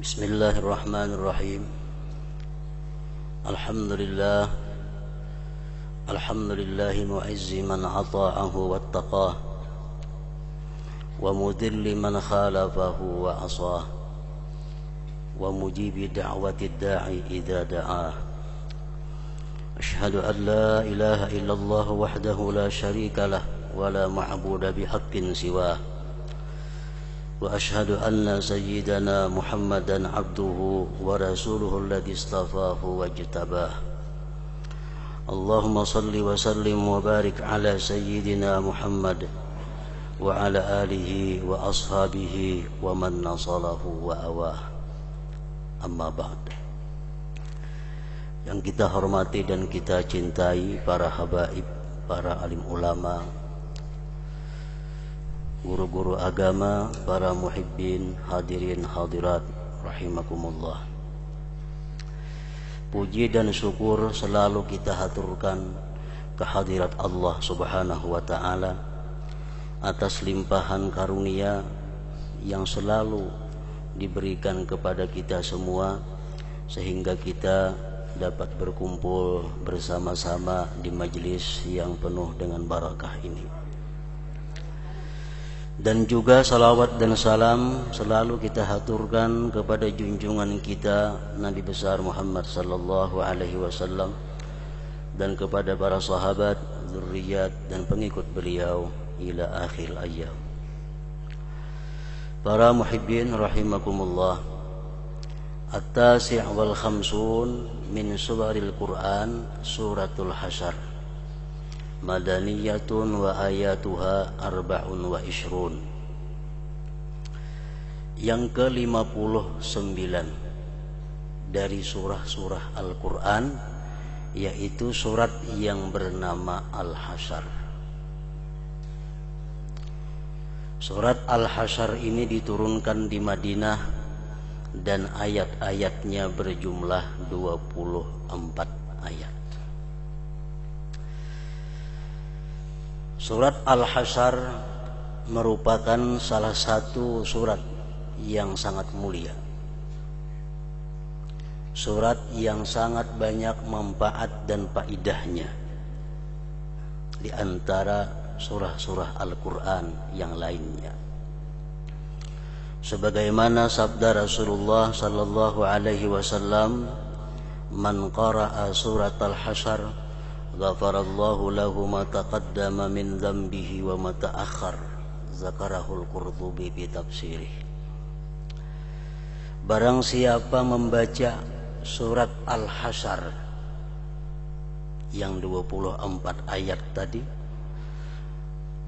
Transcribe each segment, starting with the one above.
Bismillahirrahmanirrahim. Alhamdulillah. Alhamdulillahi mu'izzi man ata'ahu wattaqah, wa mudilli man khalafahu wa asah, wa mujibi da'wati da'i idha da'ah. Ashhadu an la ilaha illallah wahdahu la sharika lah, wa la ma'buda bihaqqin siwah. وأشهد أن سيدنا محمدا عبده ورسوله الذي اصطفاه واجتباه. اللهم صل وسلم وبارك على سيدنا محمد وعلى آله وأصحابه ومن نصره وأواه. أما بعد. Yang kita hormati dan kita cintai para habaib, para alim ulama, guru-guru agama, para muhibbin, hadirin hadirat rahimakumullah. Puji dan syukur selalu kita haturkan kehadirat Allah Subhanahu wa taala atas limpahan karunia yang selalu diberikan kepada kita semua, sehingga kita dapat berkumpul bersama-sama di majelis yang penuh dengan barakah ini. Dan juga salawat dan salam selalu kita haturkan kepada junjungan kita Nabi besar Muhammad sallallahu alaihi wasallam, dan kepada para sahabat, zurriyat dan pengikut beliau ila akhir ayyam. Para muhibbin rahimakumullah, at-tasi' wal khamsun min suraril Quran suratul Hasyr, madaniyatun wa ayatuha arba'un wa ishrun. Yang ke-59 dari surah-surah Al-Quran, yaitu surat yang bernama Al-Hasyr. Surat Al-Hasyr ini diturunkan di Madinah dan ayat-ayatnya berjumlah 24 ayat. Surat Al-Hasyr merupakan salah satu surat yang sangat mulia, surat yang sangat banyak manfaat dan faidahnya di antara surah-surah Al-Quran yang lainnya. Sebagaimana sabda Rasulullah sallallahu alaihi wasallam, "Man qara'a surat Al-Hasyr ghafarallahu lahu ma taqaddama min dhanbihi wa ma ta'akhkhar." Zakarahul Qurtubi fi tafsirih. Barang siapa membaca surat Al-Hasyr yang 24 ayat tadi,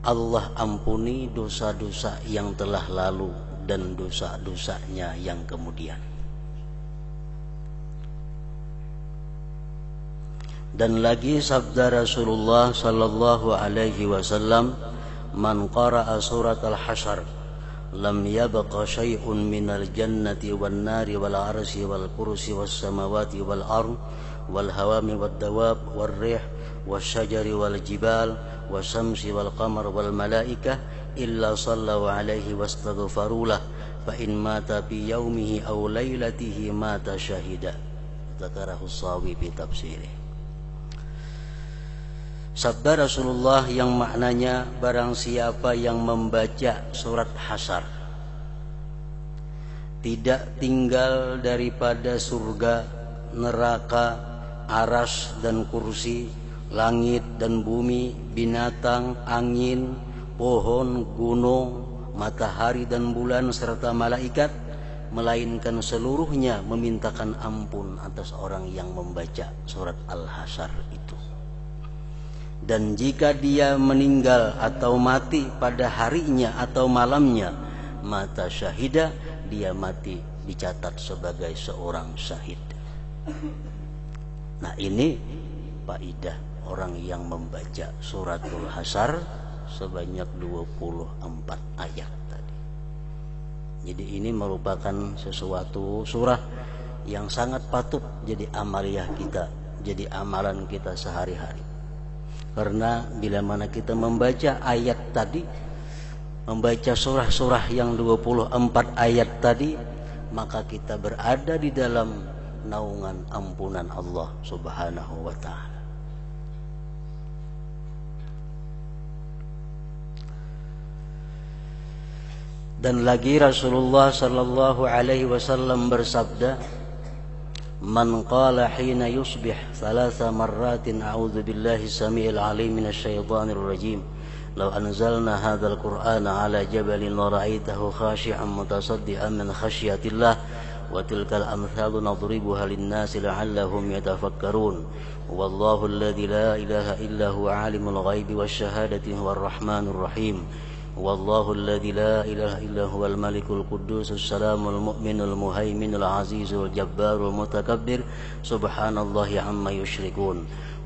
Allah ampuni dosa-dosa yang telah lalu dan dosa-dosanya yang kemudian. Dan lagi sabda Rasulullah sallallahu alaihi wasallam, "Man qara'a surat Al-Hasyr lam yabqa syai'un minal jannati wan nari wal arsy wal kursi was samawati wal ard wal hawami wad dawab war rih wasyajari wal jibal wasyamsi wal qamar wal malaikah illa sallu alaihi wastaghfirulah fa in mata fi yaumihi aw lailatihi mata syahida." Zakarahu Sawi fi tafsirih. Sabda Rasulullah yang maknanya, barang siapa yang membaca surat Hasyr tidak tinggal daripada surga, neraka, aras dan kursi, langit dan bumi, binatang, angin, pohon, gunung, matahari dan bulan serta malaikat, melainkan seluruhnya memintakan ampun atas orang yang membaca surat Al-Hasyr itu. Dan jika dia meninggal atau mati pada harinya atau malamnya, mata syahida, dia mati dicatat sebagai seorang syahid. Nah, ini faidah orang yang membaca suratul Hasyr sebanyak 24 ayat tadi. Jadi ini merupakan sesuatu surah yang sangat patut jadi amaliyah kita, jadi amalan kita sehari-hari. Karena bila mana kita membaca ayat tadi, membaca surah-surah yang 24 ayat tadi, maka kita berada di dalam naungan ampunan Allah Subhanahu wa ta'ala. Dan lagi Rasulullah sallallahu alaihi wasallam bersabda, "Man qala hina yusbih thalatha marratin a'udzu billahi samiil alim minasy syaithanir rajim. Law anzalna hadzal qur'ana 'ala jabalin la ra'aitahu khashi'an mutasaddian min khasyatillah wa tilkal amthalu nadribuha lin-nasi la'allahum yatafakkarun. Wallahu alladzi la ilaha illa huwa 'alimul ghaibi wasyahadati huwar rahmanur rahim. والله الذي لا إله إلا هو الملك القدوس السلام المؤمن المهيمن العزيز الجبار المتكبر سبحان الله عما يشركون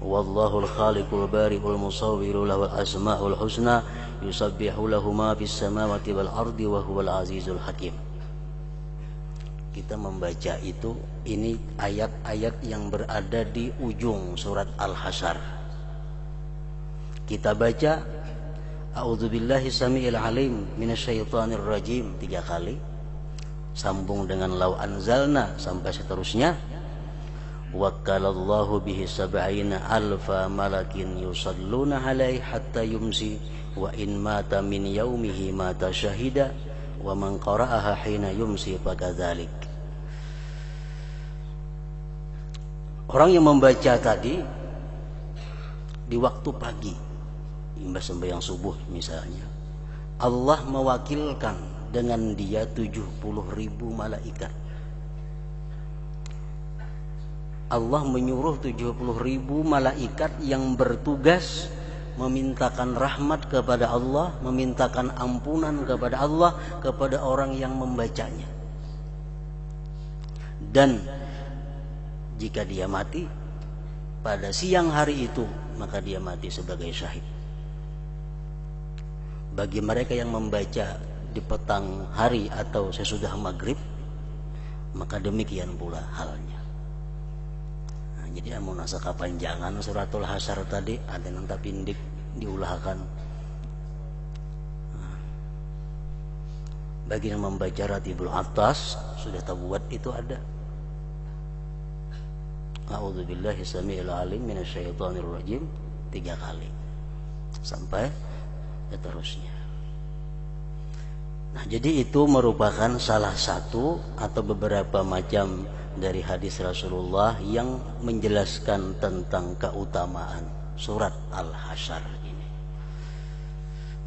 والله الخالق البارئ المصور له الأسماء الحسنى يسبح له ما في السماوات والأرض وهو العزيز الحكيم." Kita membaca itu, ini ayat-ayat yang berada di ujung surat Al-Hasyr. Kita baca A'udzubillahi samiil alim minasyaitonir rajim 3 kali, sambung dengan law anzalna sampai seterusnya. Wakkalallahu bihi sab'ina alfa malakin yusalluna alaihi hatta yumsi wa in mata min yaumihi mata syahida wa man qara'aha hina yumsi fakadzalik. Orang yang membaca tadi di waktu pagi, imbas sembahyang subuh misalnya, Allah mewakilkan dengan dia 70.000 malaikat. Allah menyuruh 70.000 malaikat yang bertugas memintakan rahmat kepada Allah, memintakan ampunan kepada Allah, kepada orang yang membacanya. Dan jika dia mati pada siang hari itu, maka dia mati sebagai syahid. Bagi mereka yang membaca di petang hari atau sesudah maghrib, maka demikian pula halnya. Nah, jadi mau nasa kepanjangan suratul Hasyr tadi, ada nanti pindik diulahkan. Nah, bagi yang membaca Ratibul Atas sudah tabuat itu ada. A'udzubillahi samiil alim minasyaitonir rajim 3 kali sampai seterusnya. Nah, jadi itu merupakan salah satu atau beberapa macam dari hadis Rasulullah yang menjelaskan tentang keutamaan surat Al-Hasyr ini.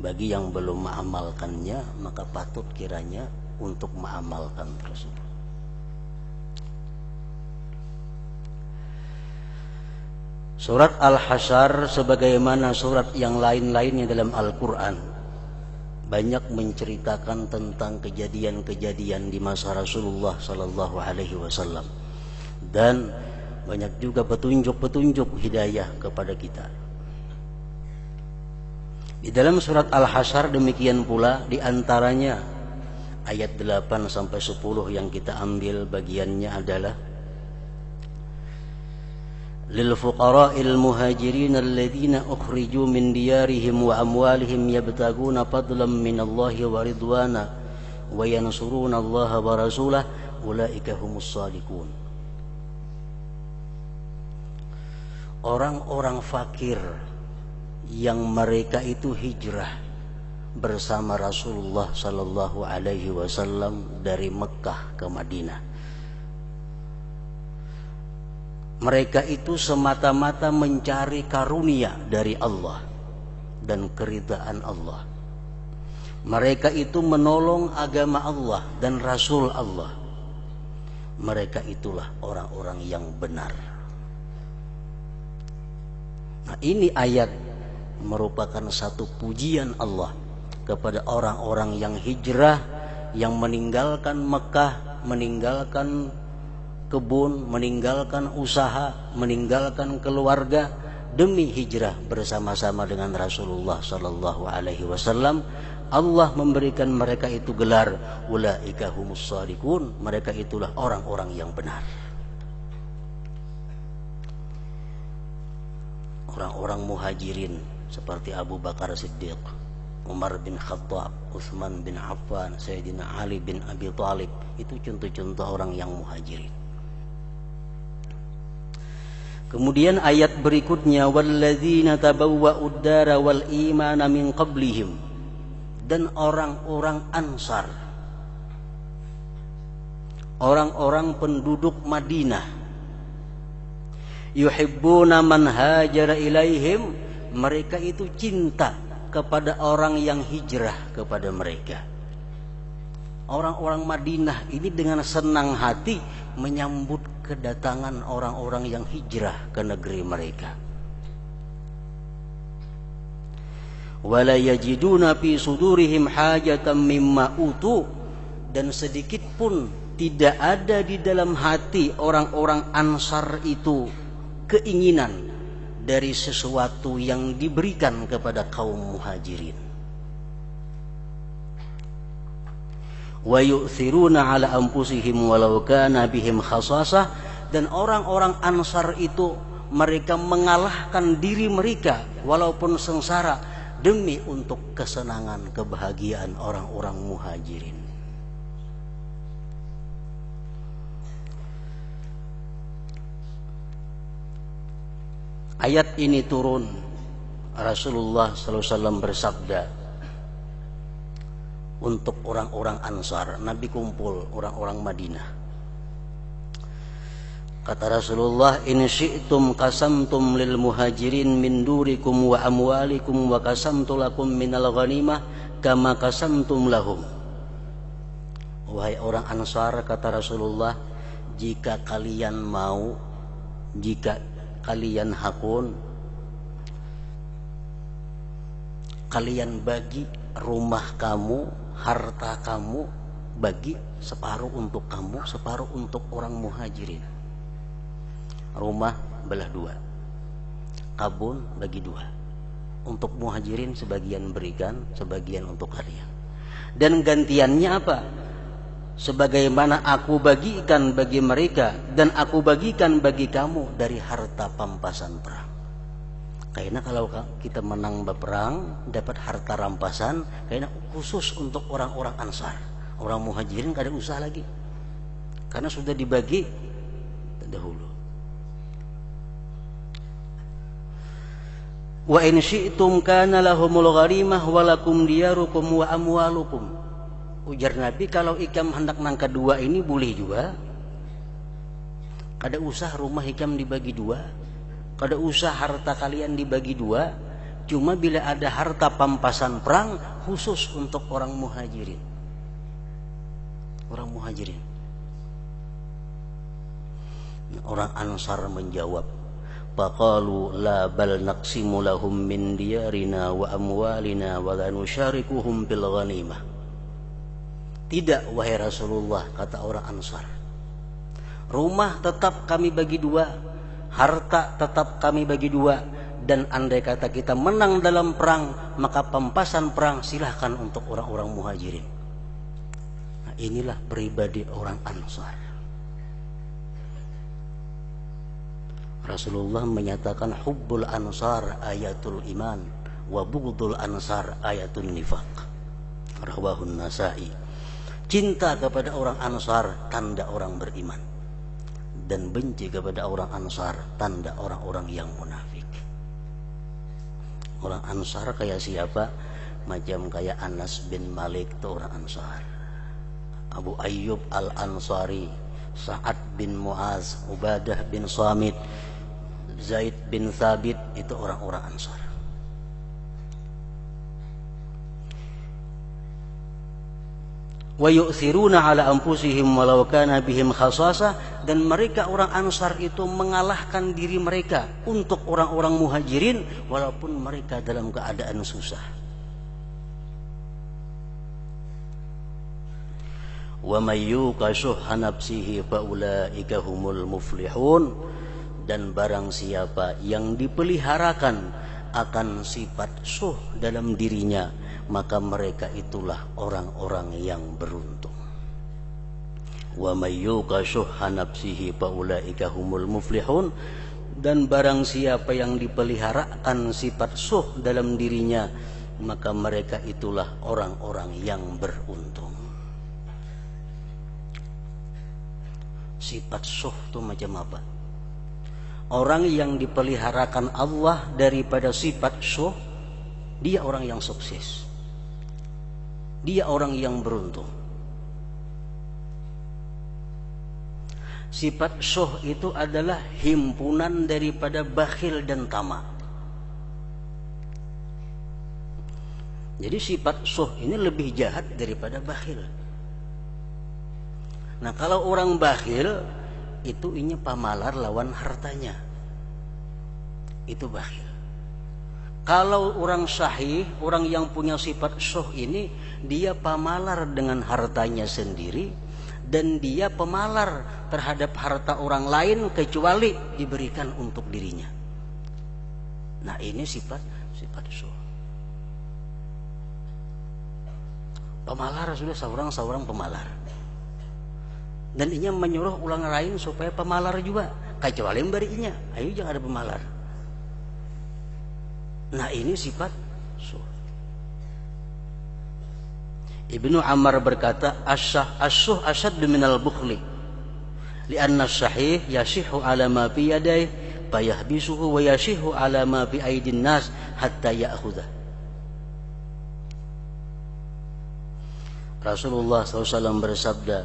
Bagi yang belum mengamalkannya, maka patut kiranya untuk mengamalkan tersebut. Surat Al-Hasyr sebagaimana surat yang lain-lainnya dalam Al-Quran banyak menceritakan tentang kejadian-kejadian di masa Rasulullah sallallahu alaihi wasallam, dan banyak juga petunjuk-petunjuk hidayah kepada kita. Di dalam surat Al-Hasyr demikian pula, di antaranya ayat 8 sampai 10 yang kita ambil bagiannya adalah للفقراء المهاجرين الذين أخرجوا من ديارهم وأموالهم يبتغون فضلا من الله ورضوانا وينصرون الله ورسوله أولئك هم الصادقون. Orang-orang fakir yang mereka itu hijrah bersama Rasulullah sallallahu alaihi wasallam dari Mekah ke Madinah. Mereka itu semata-mata mencari karunia dari Allah dan keridhaan Allah. Mereka itu menolong agama Allah dan Rasul Allah. Mereka itulah orang-orang yang benar. Nah, ini ayat merupakan satu pujian Allah kepada orang-orang yang hijrah, yang meninggalkan Mekah, meninggalkan kebun, meninggalkan usaha, meninggalkan keluarga demi hijrah bersama-sama dengan Rasulullah sallallahu alaihi wasallam. Allah memberikan mereka itu gelar ulaika humus shadiqun, mereka itulah orang-orang yang benar. Orang-orang muhajirin seperti Abu Bakar Siddiq, Umar bin Khattab, Utsman bin Affan, Sayyidina Ali bin Abi Thalib. Itu contoh-contoh orang yang muhajirin. Kemudian ayat berikutnya, walladzina tabawwa'ud dara wal imana min qablihim, dan orang-orang Ansar, orang-orang penduduk Madinah, yuhibbuna man hajara ilaihim, mereka itu cinta kepada orang yang hijrah kepada mereka. Orang-orang Madinah ini dengan senang hati menyambut kedatangan orang-orang yang hijrah ke negeri mereka. Wala yajiduna fi sudurihim hajatan mimma utu, dan sedikit pun tidak ada di dalam hati orang-orang Ansar itu keinginan dari sesuatu yang diberikan kepada kaum muhajirin. Wa yu'thiruna ala anfusihim walau kana bihim khasasah, dan orang-orang Ansar itu mereka mengalahkan diri mereka walaupun sengsara demi untuk kesenangan kebahagiaan orang-orang muhajirin. Ayat ini turun, Rasulullah SAW bersabda untuk orang-orang Ansar. Nabi kumpul orang-orang Madinah. Kata Rasulullah, in syi'tum qasamtum lil muhajirin min durikum wa amwalikum wa qasamtu lakum minal ghanimah kama qasamtum lahum. Wahai orang Ansar, kata Rasulullah, jika kalian mau, jika kalian hakun, kalian bagi rumah kamu, harta kamu, bagi separuh untuk kamu, separuh untuk orang muhajirin. Rumah belah dua, kabun bagi dua. Untuk muhajirin sebagian berikan, sebagian untuk kalian. Dan gantiannya apa? Sebagaimana aku bagikan bagi mereka dan aku bagikan bagi kamu dari harta pampasan perang. Karena kalau kita menang berperang dapat harta rampasan, karena khusus untuk orang-orang Ansar. Orang muhajirin gak ada usaha lagi, karena sudah dibagi terdahulu. Wa in syi'tum kana lahumul gharimah walakum diyarukum wa amwalukum. Ujar Nabi, kalau ikam hendak nang kedua ini boleh juga. Kada usah rumah ikam dibagi dua, kada usah harta kalian dibagi dua. Cuma bila ada harta pampasan perang khusus untuk orang muhajirin. Orang muhajirin. Orang Ansar menjawab, faqalu la bal naqsimu lahum min diyarina wa amwalina wa la nusyarikuhum bil ghanimah. Tidak, wahai Rasulullah, kata orang Ansar, rumah tetap kami bagi dua, harta tetap kami bagi dua, dan andai kata kita menang dalam perang, maka pampasan perang silahkan untuk orang-orang muhajirin. Nah, inilah pribadi orang Ansar. Rasulullah menyatakan hubbul ansar ayatul iman wa bughdul ansar ayatul nifaq. Rawahun Nasa'i. Cinta kepada orang Ansar tanda orang beriman, dan benci kepada orang Ansar tanda orang-orang yang munafik. Orang Ansar kayak siapa? Macam kayak Anas bin Malik itu orang Ansar, Abu Ayyub al-Ansari, Sa'ad bin Muaz, Ubadah bin Samit, Zaid bin Thabit, itu orang-orang Ansar. Wa yu'thiruna ala anfusihim walau kana bihim khasasah, dan mereka orang Ansar itu mengalahkan diri mereka untuk orang-orang muhajirin walaupun mereka dalam keadaan susah. Wa may yuqa shuhha nafsihi fa ulaika humul muflihun, dan barang siapa yang dipeliharakan akan sifat syuh dalam dirinya, maka mereka itulah orang-orang yang beruntung. Wa may yuqa shuhha nafsihi fa ulaika humul muflihun, dan barang siapa yang dipeliharakan sifat syuh dalam dirinya, maka mereka itulah orang-orang yang beruntung. Sifat syuh itu macam apa? Orang yang dipeliharakan Allah daripada sifat syuh, dia orang yang sukses. Dia orang yang beruntung. Sifat syuh itu adalah himpunan daripada bakhil dan tamak. Jadi sifat syuh ini lebih jahat daripada bakhil. Nah, kalau orang bakhil itu inya pamalar lawan hartanya. Itu bakhil. Kalau orang syahih, orang yang punya sifat syuh ini, dia pamalar dengan hartanya sendiri dan dia pemalar terhadap harta orang lain kecuali diberikan untuk dirinya. Nah, ini sifat syuh. Pemalar sudah seorang pemalar. Dan inya menyuruh ulang lain supaya pemalar juga, kecuali memberinya. Ayo jangan ada pemalar. Nah, ini sifat syuh. Ibnu Ammar berkata, asyuh asyaddu minal bukhli. Lianna syahih yashihu ala ma fi yadayhi fayahbisuhu wa yashihu ala ma fi aidin nas hatta ya'khudha. Rasulullah SAW bersabda,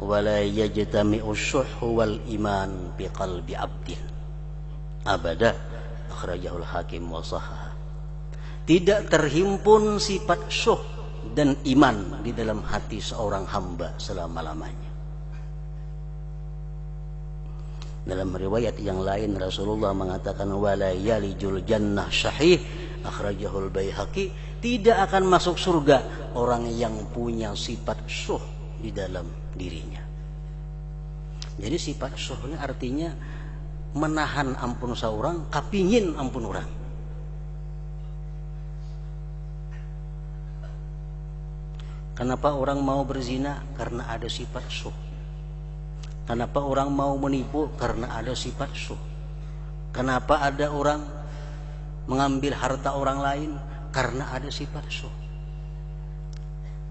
wala yajtami'u syuhhu wal iman bi qalbi abdin abada, akhrajahul Hakim wa sahhaha. Tidak terhimpun sifat syuh dan iman di dalam hati seorang hamba selama-lamanya. Dalam riwayat yang lain Rasulullah mengatakan, wala yalijul jannah syahih, akhrajahul Baihaqi. Tidak akan masuk surga orang yang punya sifat syuh di dalam dirinya. Jadi sifat syuh ini artinya menahan ampun seorang, kapingin ampun orang. Kenapa orang mau berzina? Karena ada sifat syuh. Kenapa orang mau menipu? Karena ada sifat syuh. Kenapa ada orang mengambil harta orang lain? Karena ada sifat syuh.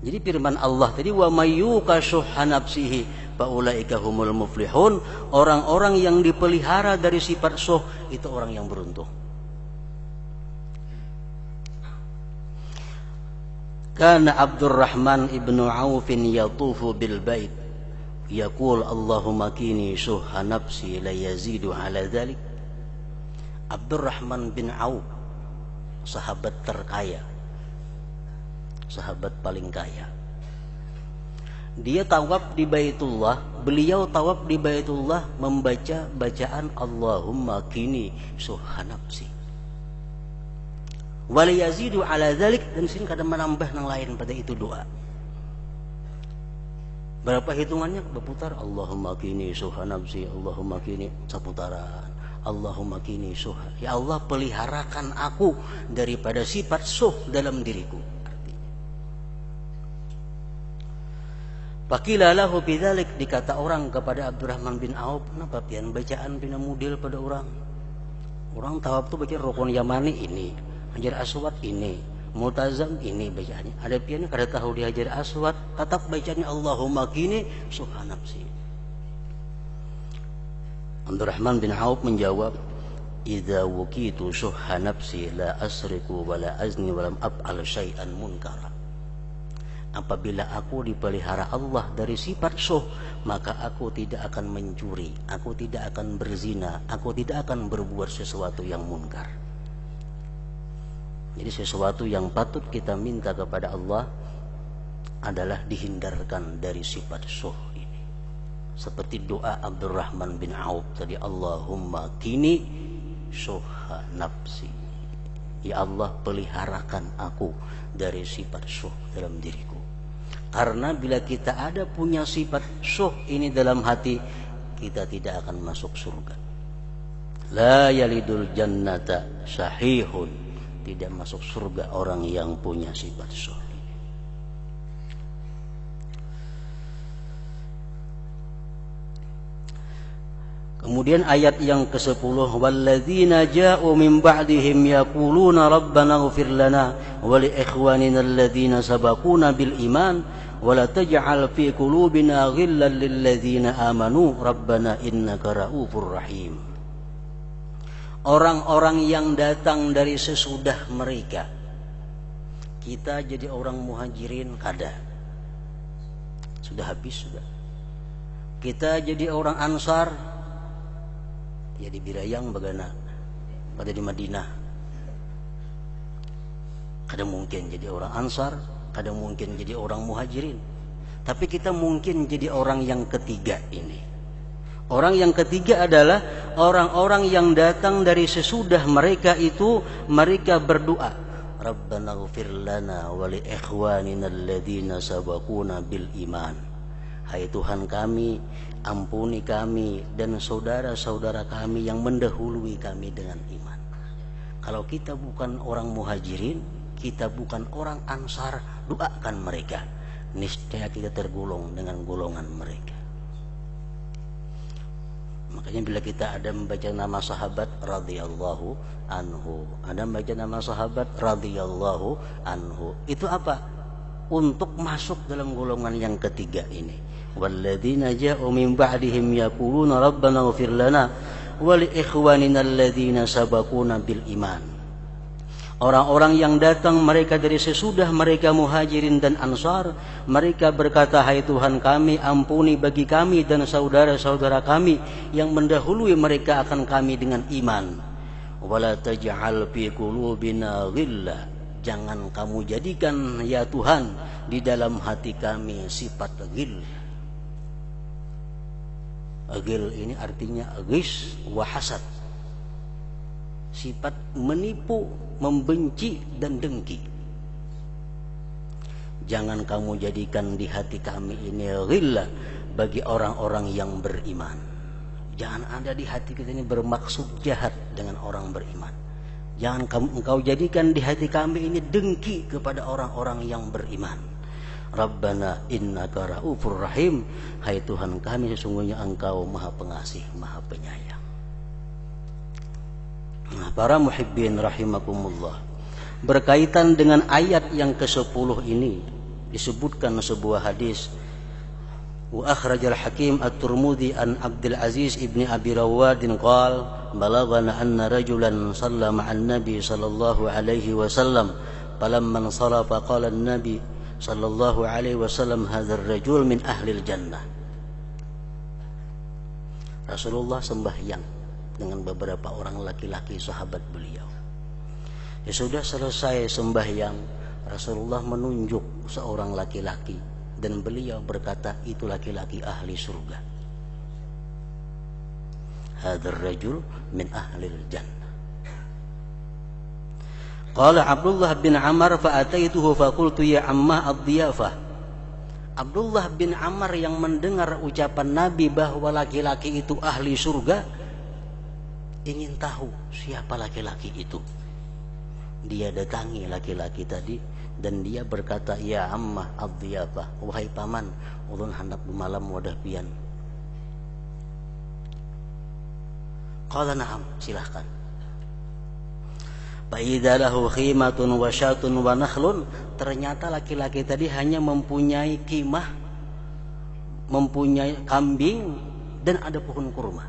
Jadi firman Allah tadi, wa mayyuka syuhha nafsihi fa ulaika humul muflihun. Orang-orang yang dipelihara dari sifat syuh itu orang yang beruntung. Kana Abdurrahman ibnu Aufin yatufu bil bait yaqul Allahumma kini syuhha nafsi la yazidu ala dzalik. Abdurrahman bin Auf, sahabat terkaya, sahabat paling kaya. Dia tawaf di Baitullah, beliau tawaf di Baitullah membaca bacaan Allahumma kini syuhha nafsi wal yazidu ala dzalik, dan sini kadang menambah yang lain pada itu doa. Berapa hitungannya? Berputar Allahumma kini syuhha nafsi, Allahumma kini, seputaran Allahumma kini syuhha. Ya Allah, peliharakan aku daripada sifat syuh dalam diriku. Faqila lahu bidzalik, dikata orang kepada Abdurrahman bin Auf, kenapa pian bacaan pina mudil pada orang? Orang tawaf tuh baca rukun yamani ini, Hajar Aswad ini, Multazam ini bacaannya. Ada pian kada tahu di Hajar Aswad, tetap bacanya Allahumma kini syuhha nafsi. Abdurrahman bin Auf menjawab, idza wukitu syuhha nafsi la asriku wa la azni wa lam af'al syai'an munkara. Apabila aku dipelihara Allah dari sifat syuh, maka aku tidak akan mencuri, aku tidak akan berzina, aku tidak akan berbuat sesuatu yang munkar. Jadi sesuatu yang patut kita minta kepada Allah adalah dihindarkan dari sifat syuh. Seperti doa Abdurrahman bin Auf tadi, Allahumma kini syuhha nafsi. Ya Allah, peliharakan aku dari sifat syuh dalam diriku. Karena bila kita ada punya sifat syuh ini dalam hati, kita tidak akan masuk surga. La yalidul jannata syahihun. Tidak masuk surga orang yang punya sifat syuh. Kemudian ayat yang ke-10, walladzina ja'u min ba'dihim yaquluna rabbana ighfir lana wa li ikhwanina alladzina sabaquna bil iman wa la taj'al fi qulubina ghillan lil ladzina amanu rabbana innaka ra'ufur rahim. Orang-orang yang datang dari sesudah mereka. Kita jadi orang muhajirin kada. Sudah habis sudah. Kita jadi orang ansar, ya di Birayang bagana, pada di Madinah. Kadang mungkin jadi orang ansar, kadang mungkin jadi orang muhajirin. Tapi kita mungkin jadi orang yang ketiga ini. Orang yang ketiga adalah orang-orang yang datang dari sesudah mereka itu, mereka berdoa, Rabbana ighfir lana wa li ikhwanina alladzina sabaquna bil iman. Hai Tuhan kami, ampuni kami dan saudara-saudara kami yang mendahului kami dengan iman. Kalau kita bukan orang muhajirin, kita bukan orang ansar, doakan mereka. Niscaya kita tergolong dengan golongan mereka. Makanya bila kita ada membaca nama sahabat radhiyallahu anhu, ada membaca nama sahabat radhiyallahu anhu, itu apa? Untuk masuk dalam golongan yang ketiga ini. Walladzina ja'u min ba'dihim yaquluna rabbana ighfir lana wa li ikhwanina alladzina sabaquna bil iman. Orang-orang yang datang mereka dari sesudah mereka muhajirin dan ansar, mereka berkata, hai Tuhan kami, ampuni bagi kami dan saudara-saudara kami yang mendahului mereka akan kami dengan iman. Wala taj'al fi qulubina ghilla, jangan kamu jadikan ya Tuhan di dalam hati kami sifat ghil. Ghil ini artinya ghis wa hasad, sifat menipu, membenci dan dengki. Jangan kamu jadikan di hati kami ini ghillah bagi orang-orang yang beriman. Jangan ada di hati kita ini bermaksud jahat dengan orang beriman. Jangan engkau jadikan di hati kami ini dengki kepada orang-orang yang beriman. Rabbana innaka ra'ufur rahim. Hai Tuhan kami, sesungguhnya engkau maha pengasih, maha penyayang. Nah, para muhibbin rahimakumullah, berkaitan dengan ayat yang ke-10 ini disebutkan sebuah hadis. Wa akhrajal Hakim at-Tirmidzi an Abdul Aziz ibni Abi Rawad qala balaghana anna rajulan sallama an Nabi sallallahu alaihi wasallam falamma sarafa qala an-Nabi sallallahu alaihi wasallam hadzal rajul min ahli al-jannah. Rasulullah sembahyang dengan beberapa orang laki-laki sahabat beliau. Ya sudah selesai sembahyang, Rasulullah menunjuk seorang laki-laki dan beliau berkata, itu laki-laki ahli surga. Hadzal rajul min ahlil jannah. Qala Abdullah bin Amr fa ataituhu fa qultu ya amma ad-diyafah. Abdullah bin Amr yang mendengar ucapan Nabi bahwa laki-laki itu ahli surga ingin tahu siapa laki-laki itu. Dia datangi laki-laki tadi dan dia berkata, ya ammah ad-diyafah, wahai paman, ulun hendak malam wadah pian. Qala na'am, silahkan. Fa idza lahu khimatun wa syatun wa nakhlun, ternyata laki-laki tadi hanya mempunyai khimah, mempunyai kambing dan ada pohon kurma.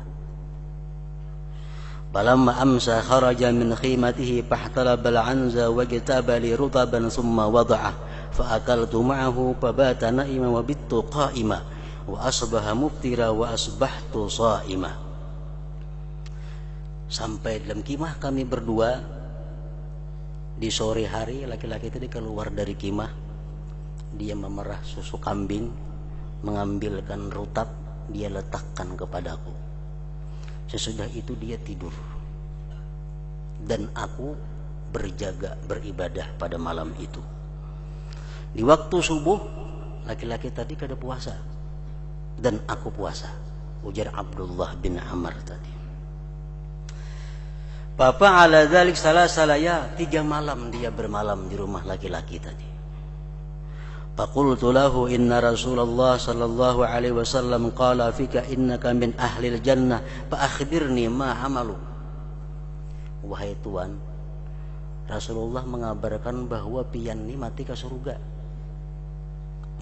Falamma amsa kharaja min khimatihi fahtalaba al-anza wa kitaba li rutaban thumma wada'ah fa akaltu ma'ahu fa bata na'ima wa bittu qa'ima wa asbaha muftira wa asbahtu sha'ima. Sampai dalam khimah kami berdua. Di sore hari laki-laki tadi keluar dari khimah, dia memerah susu kambing, mengambilkan rutab, dia letakkan kepadaku. Sesudah itu dia tidur dan aku berjaga beribadah pada malam itu. Di waktu subuh laki-laki tadi kada puasa dan aku puasa, ujar Abdullah bin Amr tadi. Papa ala dzalik salasala ya, 3 malam dia bermalam di rumah laki-laki tadi. Faqultu lahu inna Rasulullah sallallahu alaihi wasallam qala fika innaka min ahlil jannah fa akhbirni ma amalu. Wahai Tuan, Rasulullah mengabarkan bahwa pian ini mati ke surga.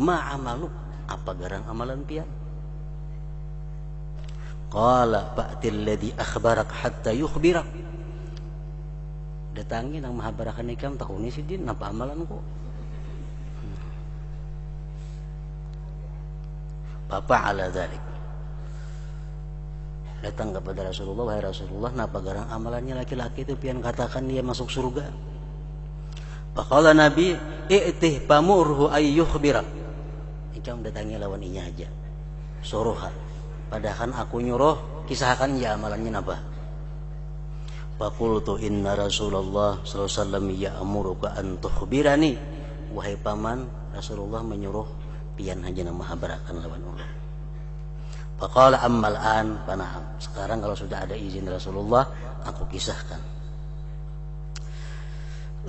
Ma amalu, apa garang amalan pian? Qala fa'til ladzi akhbarak hatta yukhbirak. Datangi nang mahabarakan ikam tahuni sidin napa amalanku. Bapak ala dzalik. Datang kepada Rasulullah, wahai Rasulullah, napa garang amalannya laki-laki itu pian katakan dia masuk surga. Faqala Nabi, i'tih pamurhu ay yukhbirak. Ikam datangi lawan inya aja. Suruhan. Padahal aku nyuruh kisahkan ya amalannya napa. Faqultu inna Rasulullah sallallahu alaihi wasallam ya'muruka an tukhbirani. Wahai paman, Rasulullah menyuruh pian haja nama habarakan lawan Allah. Faqala ammal an panaham. Sekarang kalau sudah ada izin Rasulullah, aku kisahkan.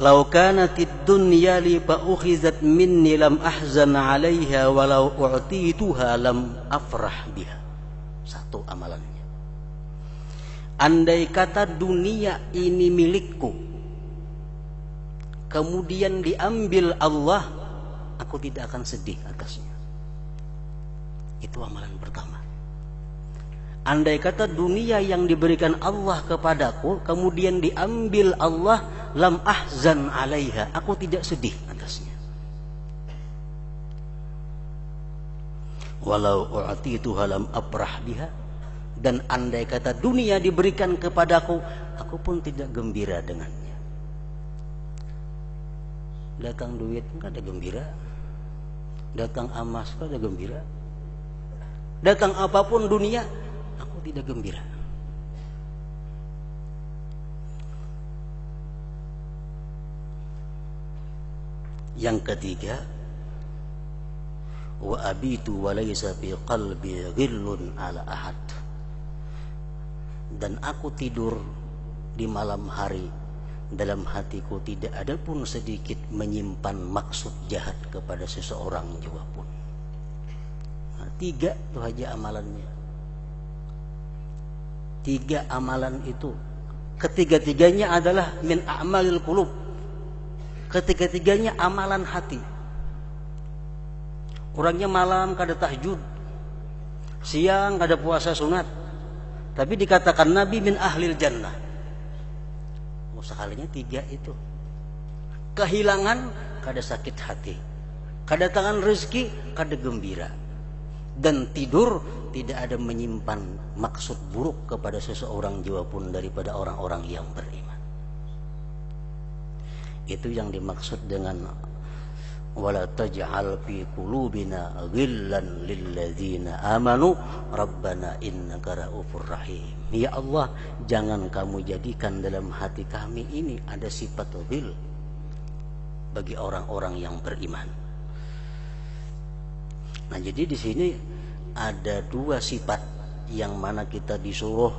Law kanatid dunya li fa ukhizat minni lam ahzan 'alaiha walau u'tituha lam afrah biha. Satu amalannya. Andai kata dunia ini milikku, kemudian diambil Allah, aku tidak akan sedih atasnya. Itu amalan pertama. Andai kata dunia yang diberikan Allah kepadaku, kemudian diambil Allah, lam ahzan 'alaiha, aku tidak sedih atasnya. Walau u'tituha lam afrah biha, dan andai kata dunia diberikan kepadaku, aku pun tidak gembira dengannya. Datang duit enggak ada gembira, datang emas enggak ada gembira, datang apapun dunia aku tidak gembira. Yang ketiga, wa abitu wa laysa fi qalbi ghillun ala ahad, dan aku tidur di malam hari, dalam hatiku tidak ada pun sedikit menyimpan maksud jahat kepada seseorang juga pun. Nah, 3 itu aja amalannya. 3 amalan itu, ketiga-tiganya adalah min a'malil qulub. Ketiga-tiganya amalan hati. Orangnya malam kada tahajud, siang kada puasa sunat, tapi dikatakan Nabi min ahlil jannah. Sekalinya 3 itu. Kehilangan kada sakit hati, kedatangan rezeki kada gembira, dan tidur tidak ada menyimpan maksud buruk kepada seseorang jiwa pun daripada orang-orang yang beriman. Itu yang dimaksud dengan wala taj'al fi qulubina ghillan lil ladzina amanu rabbana innaka raufur rahim. Ya Allah, jangan kamu jadikan dalam hati kami ini ada sifat ghil bagi orang-orang yang beriman. Nah, jadi di sini ada 2 sifat yang mana kita disuruh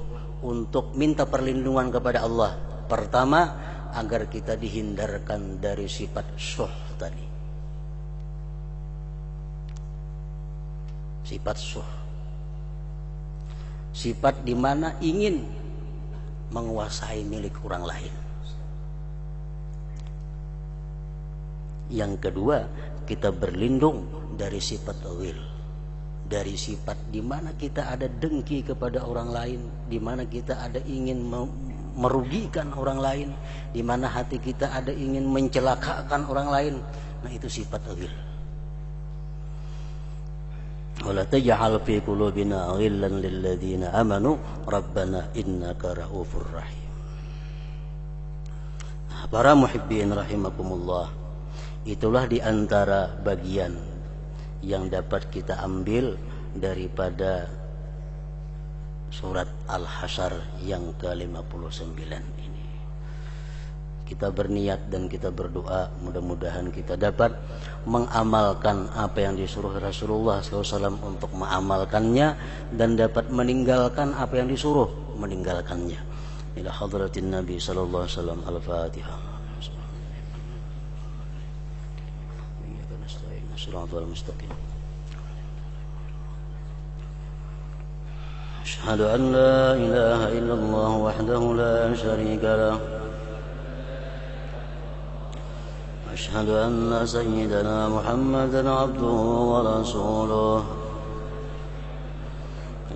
untuk minta perlindungan kepada Allah. Pertama, agar kita dihindarkan dari sifat syuh tadi. Sifat syuh, sifat di mana ingin menguasai milik orang lain. Yang kedua, kita berlindung dari sifat ghil, dari sifat di mana kita ada dengki kepada orang lain, di mana kita ada ingin merugikan orang lain, di mana hati kita ada ingin mencelakakan orang lain. Nah, itu sifat ghil. Wala taj'al fi qulubina ghillan lil ladzina amanu rabbana innaka raufur rahim. Nah, para muhibbin rahimakumullah, itulah di antara bagian yang dapat kita ambil daripada surat Al-Hasyr yang ke-59 ini. Kita berniat dan kita berdoa, mudah-mudahan kita dapat mengamalkan apa yang disuruh Rasulullah SAW untuk mengamalkannya, dan dapat meninggalkan apa yang disuruh meninggalkannya. Ila hadratin Nabi sallallahu alaihi wasallam. Al-Fatihah. nasta'in shiratal mustaqim. أشهد أن لا إله إلا الله وحده لا شريك له أشهد أن سيدنا محمدا عبده ورسوله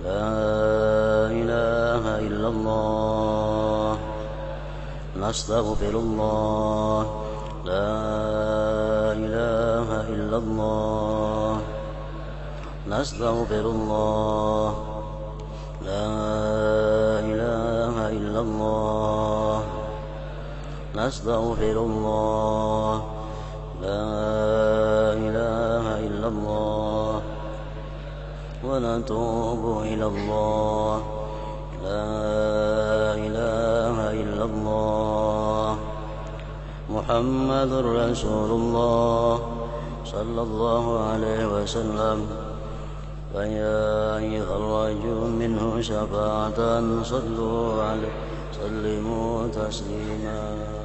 لا إله إلا الله نستغفر الله لا إله إلا الله نستغفر الله لا إله إلا الله نستغفر الله لا إله إلا الله ونتوب إلى الله لا إله إلا الله محمد رسول الله صلى الله عليه وسلم فيا أيها الرجل منه شفاعة صلوا عليه سلموا تسليما